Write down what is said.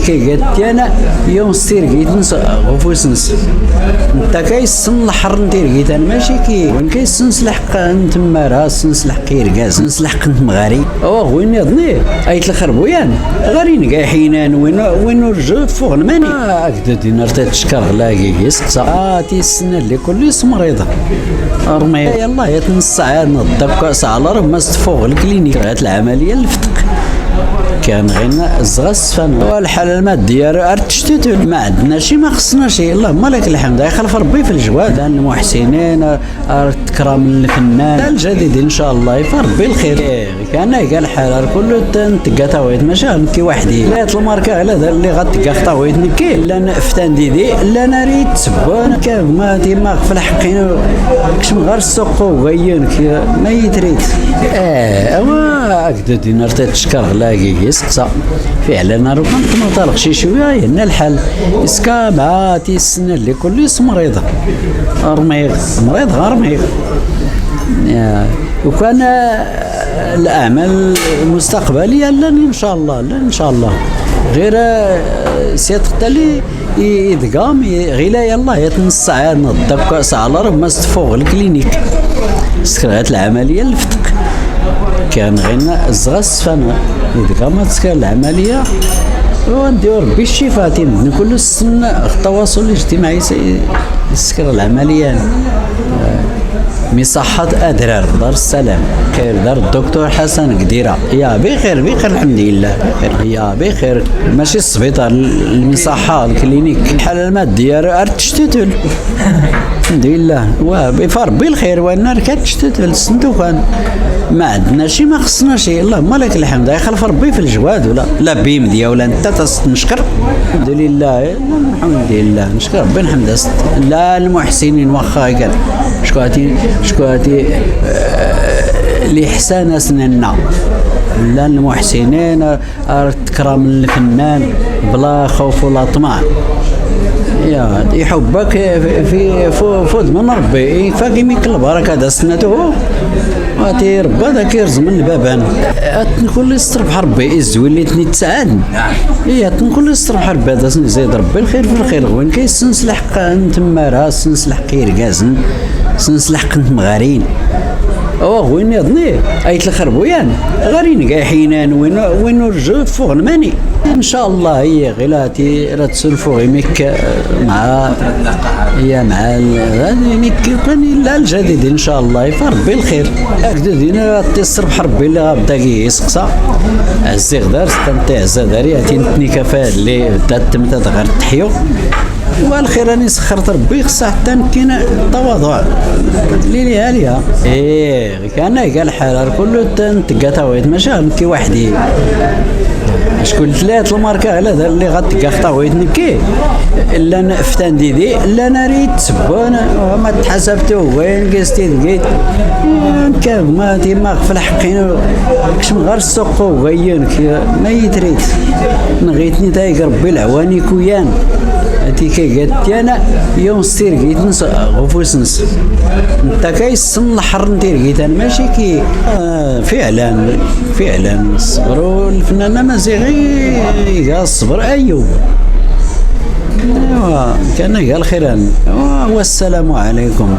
كي قالت انا يوم ستير قيت غفوس نس انت كيسن الحر ندير قيت انا ماشي كي وين كيسن سلحق نتما راس نسلحق كيركاز نسلحق نت مغاري او وين يضني ايت الخربويان غارين كاع حينان وين رجل فوق الماني هكذا دينا تشكر غلاكي يسقسا تيسن اللي كل اسم مريضه رمي يلاه يتنص ساعه نضرب كاس على راه ما فوق الكلينيك هاد العمليه الفتق كان غينا الزغس فانا الحاله الماديه ارتشتت ما عندنا شي ما خصناش اللهم لك الحمد يخلف ربي في الجواد المحسنين تكرم الفنان الجديد ان شاء الله يفربي الخير كان قال الحاله كله تنتقى تاويت ماشي نكي وحدي لا الماركه على اللي غتقى تاويت نكي لا نفتان ديدي لا نريد تسبون كما ديما في الحقين كش من غير السوق وغيون ما يتريد هكذا دينا تشكر غلاكي يسقسا فعلا راه كنت ما طالق شي شويه هنا الحال اسكا مع تيسنى اللي كل اسم مريضه مريض غير مريض وكان الاعمال المستقبليه لن ان شاء الله ان شاء الله غير سيت تالي يدقام غير يلاه يتنص ساعه نضرب كاس على راه ما فوق الكلينيك سكرات العمليه الفتق كان غينا الزغس فانا إذا ما تسكر العملية وندير ربي الشفاء تيمدن كل السن التواصل الاجتماعي يسكر العملية مصحة أدرار دار السلام خير دار الدكتور حسن قديرة يا بخير الحمد لله بخير يا بخير ماشي السبيطار المصحة الكلينيك الحالة المادية ارتشتتل الحمد لله وبفربي الخير والنار كتشتتل الصندوقان ما عندنا شي ما خصنا شي اللهم لك الحمد يخلف ربي في الجواد ولا بيمديا ولا انت نشكر الحمد لله الحمد لله نشكر ربي نحمد لا المحسنين واخا قال شكواتي لإحسان أسناننا لا المحسنين تكرم الفنان بلا خوف ولا طمع يا يحبك في فوز من ربي فاقي ميك البركه دا سنته واتي ربي هذاك يرزم البابان تنقول لي استربح ربي الزوين اللي تنتسعد هي تنقول لي استربح ربي هذا زيد ربي الخير في الخير وين كيسنسلحق نتما راس نسلحق كيركازن سنسلحق نت مغارين وين يضني ايت الخربويان غارين كاع حينان وين رجل فوق الماني ان شاء الله هي غيلاتي راه تسولفوا غيميك مع هذه ميك لا الجديد ان شاء الله يفربي الخير هكذا دينا تيصرف حربي لا بدا يسقسا عزي غدار استمتع زاداري تنتني كفاء اللي بدات تمتا غير تحيو والخير راني سخرت ربي خصها حتى كاين التواضع اللي عليها كان قال الحال كله تنتقى تاويت ماشي نكي وحدي شكون ثلاث الماركه على اللي غتلقى خطاويت نكي الا نفتان ديدي الا نريد تسبون ما تحسبتو وين قستي لقيت كما ديما في الحقين كش من غير السوق وغيونك ما يتريد نغيتني دايق ربي العواني كويان انتي كي قالت انا يوم ستير قيت غفوس نس انت كيسن الحر ندير قيت انا ماشي كي فعلا صبروا الفنانه مازيغي الصبر ايوب كان قال خيرا والسلام عليكم.